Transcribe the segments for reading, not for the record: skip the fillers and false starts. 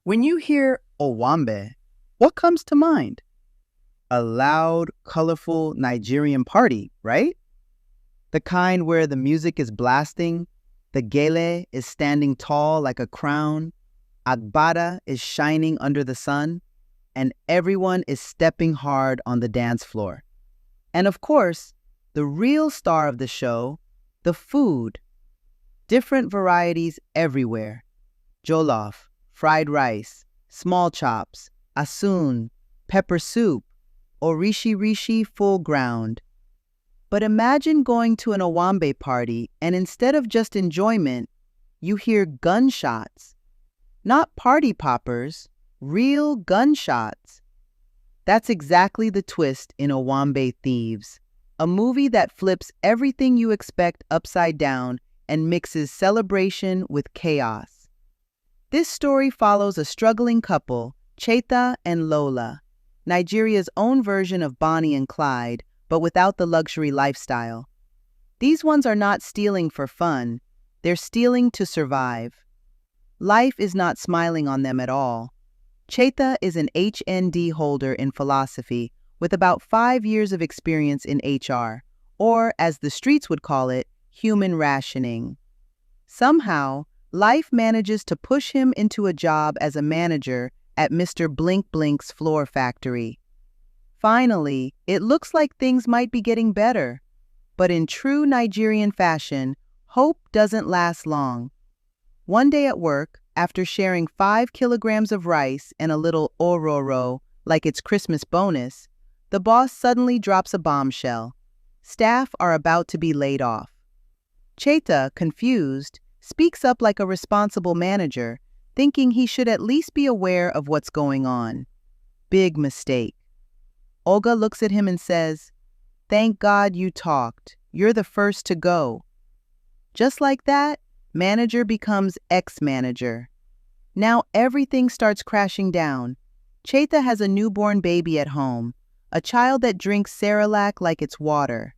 When you hear Owambe, what comes to mind? A loud, colorful Nigerian party, right? The kind where the music is blasting, the gele is standing tall like a crown, agbada is shining under the sun, and everyone is stepping hard on the dance floor. And of course, the real star of the show, the food. Different varieties everywhere. Jollof, fried rice, small chops, asun, pepper soup, orishi-rishi full ground. But imagine going to an Owambe party and instead of just enjoyment, you hear gunshots. Not party poppers, real gunshots. That's exactly the twist in Owambe Thieves, a movie that flips everything you expect upside down and mixes celebration with chaos. This story follows a struggling couple, Cheta and Lola, Nigeria's own version of Bonnie and Clyde, but without the luxury lifestyle. These ones are not stealing for fun, they're stealing to survive. Life is not smiling on them at all. Cheta is an HND holder in philosophy with about 5 years of experience in HR, or as the streets would call it, human rationing. Somehow, life manages to push him into a job as a manager at Mr. Blink Blink's floor factory. Finally, it looks like things might be getting better. But in true Nigerian fashion, hope doesn't last long. One day at work, after sharing 5 kilograms of rice and a little ororo like it's Christmas bonus, the boss suddenly drops a bombshell. Staff are about to be laid off. Cheta, confused, speaks up like a responsible manager, thinking he should at least be aware of what's going on. Big mistake. Olga looks at him and says, "Thank God you talked. You're the first to go." Just like that, manager becomes ex-manager. Now everything starts crashing down. Cheta has a newborn baby at home, a child that drinks Cerelac like it's water.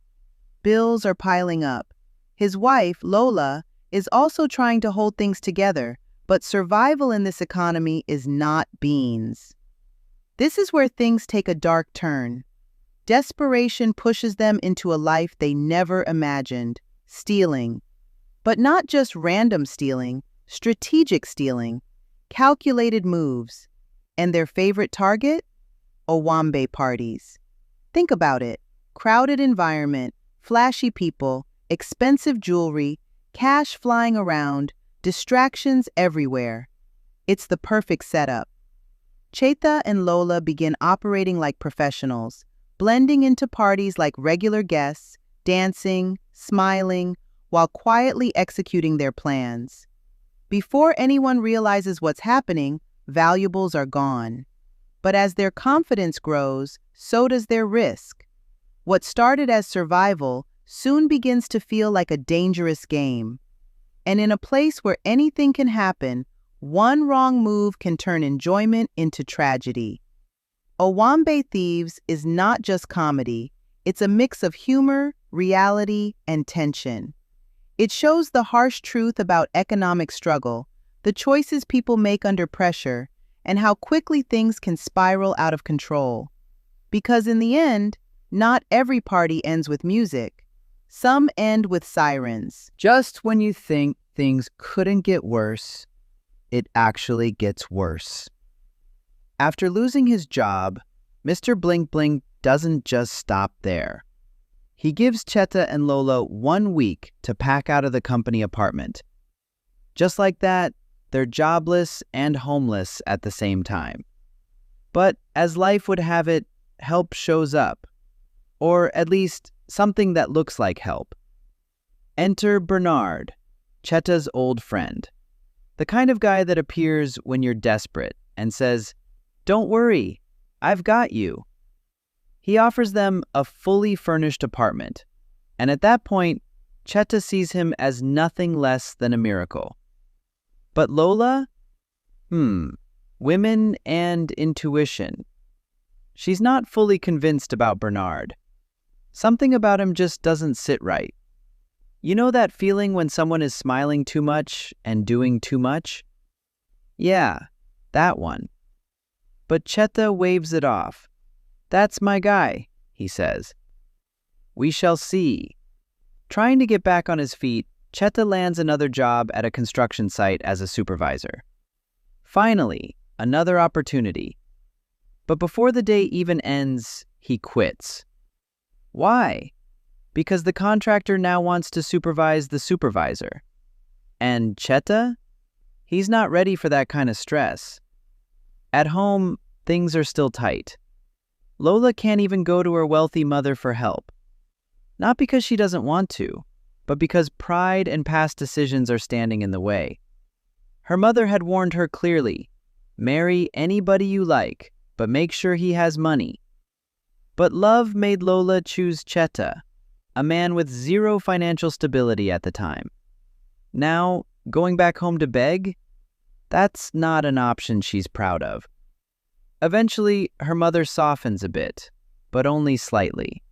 Bills are piling up. His wife, Lola, is also trying to hold things together, but survival in this economy is not beans. This is where things take a dark turn. Desperation pushes them into a life they never imagined, stealing. But not just random stealing, strategic stealing, calculated moves. And their favorite target? Owambe parties. Think about it. Crowded environment, flashy people, expensive jewelry, cash flying around, distractions everywhere. It's the perfect setup. Cheta and Lola begin operating like professionals, blending into parties like regular guests, dancing, smiling, while quietly executing their plans. Before anyone realizes what's happening, valuables are gone. But as their confidence grows, so does their risk. What started as survival soon begins to feel like a dangerous game. And in a place where anything can happen, one wrong move can turn enjoyment into tragedy. Owambe Thieves is not just comedy, it's a mix of humor, reality, and tension. It shows the harsh truth about economic struggle, the choices people make under pressure, and how quickly things can spiral out of control. Because in the end, not every party ends with music. Some end with sirens. Just when you think things couldn't get worse, it actually gets worse. After losing his job, Mr. Blink Blink doesn't just stop there. He gives Cheta and Lola 1 week to pack out of the company apartment. Just like that, they're jobless and homeless at the same time. But as life would have it, help shows up. Or at least something that looks like help. Enter Bernard, Cheta's old friend. The kind of guy that appears when you're desperate and says, "Don't worry, I've got you." He offers them a fully furnished apartment, and at that point, Cheta sees him as nothing less than a miracle. But Lola? Women and intuition. She's not fully convinced about Bernard. Something about him just doesn't sit right. You know that feeling when someone is smiling too much and doing too much? Yeah, That one. But Cheta waves it off. That's my guy, he says. We shall see. Trying to get back on his feet, Cheta lands another job at a construction site as a supervisor. Finally, another opportunity. But before the day even ends, he quits. Why? Because the contractor now wants to supervise the supervisor. And Cheta? He's not ready for that kind of stress. At home, things are still tight. Lola can't even go to her wealthy mother for help. Not because she doesn't want to, but because pride and past decisions are standing in the way. Her mother had warned her clearly, marry anybody you like, but make sure he has money. But love made Lola choose Cheta, a man with zero financial stability at the time. Now, going back home to beg? That's not an option she's proud of. Eventually, her mother softens a bit, but only slightly.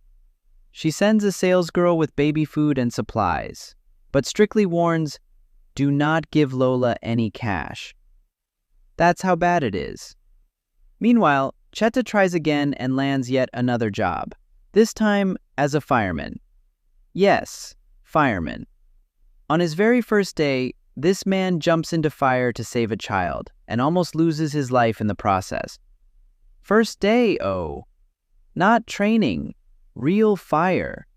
She sends a salesgirl with baby food and supplies, but strictly warns, do not give Lola any cash. That's how bad it is. Meanwhile, Cheta tries again and lands yet another job, this time as a fireman. Yes, fireman. On his very first day, this man jumps into fire to save a child and almost loses his life in the process. First day, oh. Not training, real fire.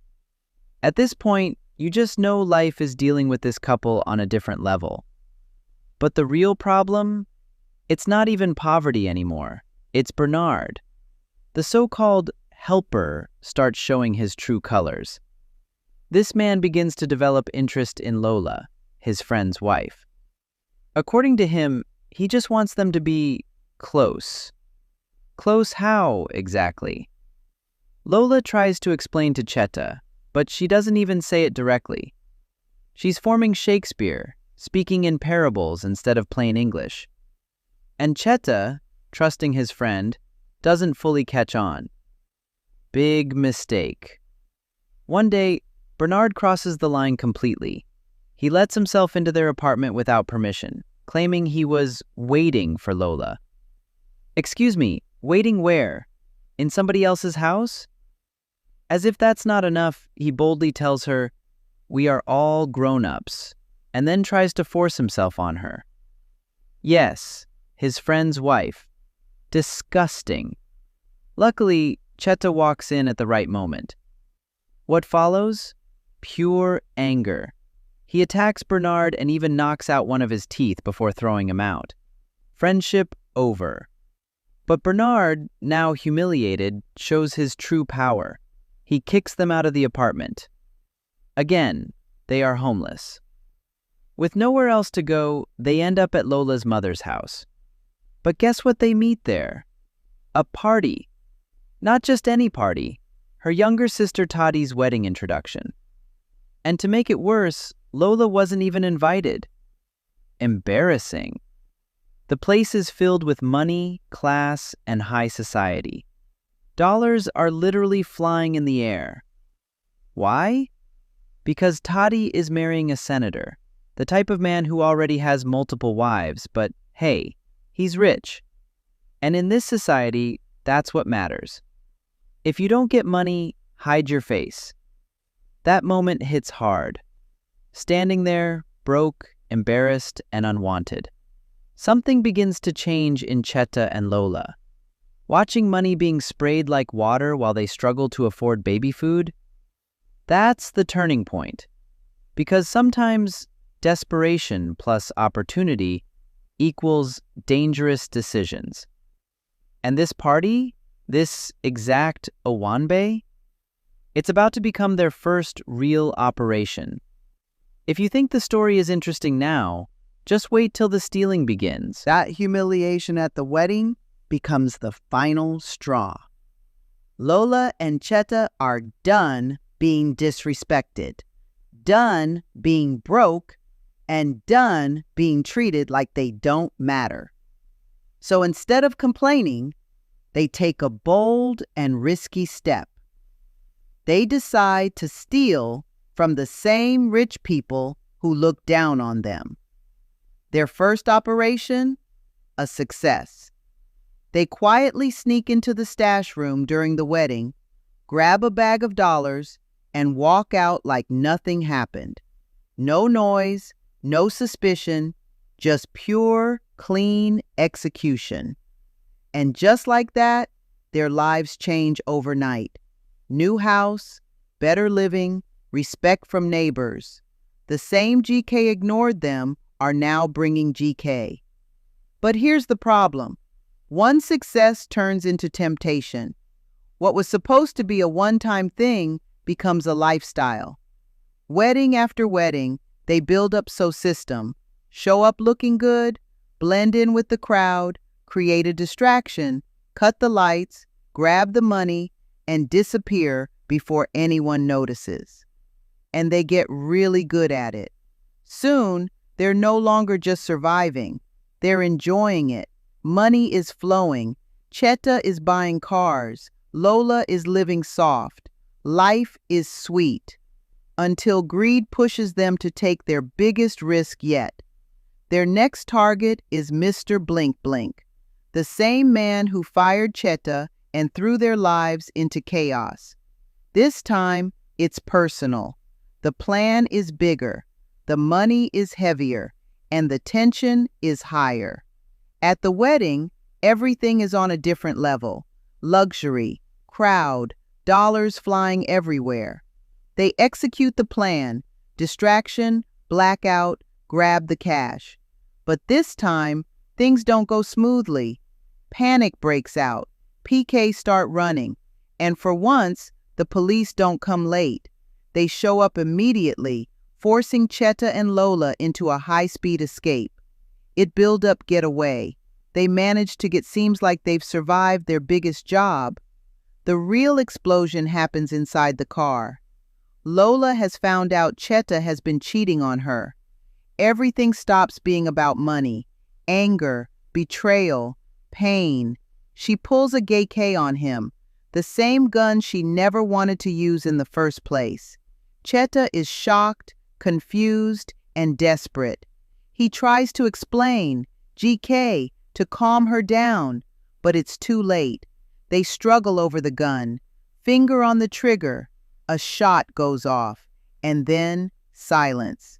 At this point, you just know life is dealing with this couple on a different level. But the real problem? It's not even poverty anymore. It's Bernard. The so-called helper starts showing his true colors. This man begins to develop interest in Lola, his friend's wife. According to him, he just wants them to be close. Close how, exactly? Lola tries to explain to Cheta, but she doesn't even say it directly. She's forming Shakespeare, speaking in parables instead of plain English. And Cheta, trusting his friend, doesn't fully catch on. Big mistake. One day, Bernard crosses the line completely. He lets himself into their apartment without permission, claiming he was waiting for Lola. Excuse me, waiting where? In somebody else's house? As if that's not enough, he boldly tells her, "We are all grown-ups," and then tries to force himself on her. Yes, his friend's wife. Disgusting. Luckily, Cheta walks in at the right moment. What follows? Pure anger. He attacks Bernard and even knocks out one of his teeth before throwing him out. Friendship over. But Bernard, now humiliated, shows his true power. He kicks them out of the apartment. Again, they are homeless. With nowhere else to go, they end up at Lola's mother's house. But guess what they meet there? A party. Not just any party, her younger sister Toddy's wedding introduction. And to make it worse, Lola wasn't even invited. Embarrassing. The place is filled with money, class, and high society. Dollars are literally flying in the air. Why? Because Toddy is marrying a senator, the type of man who already has multiple wives, but hey, he's rich. And in this society, that's what matters. If you don't get money, hide your face. That moment hits hard. Standing there, broke, embarrassed, and unwanted. Something begins to change in Cheta and Lola. Watching money being sprayed like water while they struggle to afford baby food? That's the turning point. Because sometimes desperation plus opportunity equals dangerous decisions. And this party, this exact Owambe, it's about to become their first real operation. If you think the story is interesting now, just wait till the stealing begins. That humiliation at the wedding becomes the final straw. Lola and Cheta are done being disrespected, done being broke, and done being treated like they don't matter. So instead of complaining, they take a bold and risky step. They decide to steal from the same rich people who look down on them. Their first operation? a success. They quietly sneak into the stash room during the wedding, grab a bag of dollars, and walk out like nothing happened. No noise, no suspicion, just pure, clean execution. And just like that, their lives change overnight. New house, better living, respect from neighbors. The same GK ignored them are now bringing GK. But here's the problem. One success turns into temptation. What was supposed to be a one-time thing becomes a lifestyle. Wedding after wedding, they build up so system, show up looking good, blend in with the crowd, create a distraction, cut the lights, grab the money, and disappear before anyone notices. And they get really good at it. Soon, they're no longer just surviving. They're enjoying it. Money is flowing. Cheta is buying cars. Lola is living soft. Life is sweet. Until greed pushes them to take their biggest risk yet. Their next target is Mr. Blink Blink, the same man who fired Cheta and threw their lives into chaos. This time, it's personal. The plan is bigger, the money is heavier, and the tension is higher. At the wedding, everything is on a different level. Luxury, crowd, dollars flying everywhere. They execute the plan, distraction, blackout, grab the cash. But this time, things don't go smoothly. Panic breaks out, PKs start running, and for once, the police don't come late. They show up immediately, forcing Cheta and Lola into a high-speed escape. It build-up getaway. They manage to get seems like they've survived their biggest job. The real explosion happens inside the car. Lola has found out Cheta has been cheating on her. Everything stops being about money, anger, betrayal, pain. She pulls a gay K on him, the same gun she never wanted to use in the first place. Cheta is shocked, confused, and desperate. He tries to explain, GK, to calm her down, but it's too late. They struggle over the gun, finger on the trigger. A shot goes off, and then silence.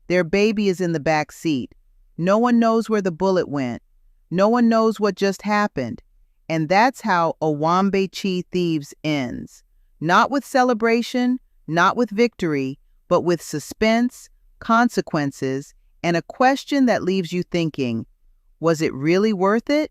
Their baby is in the back seat. No one knows where the bullet went. No one knows what just happened. And that's how Owambe Thieves ends. Not with celebration, not with victory, but with suspense, consequences, and a question that leaves you thinking, was it really worth it?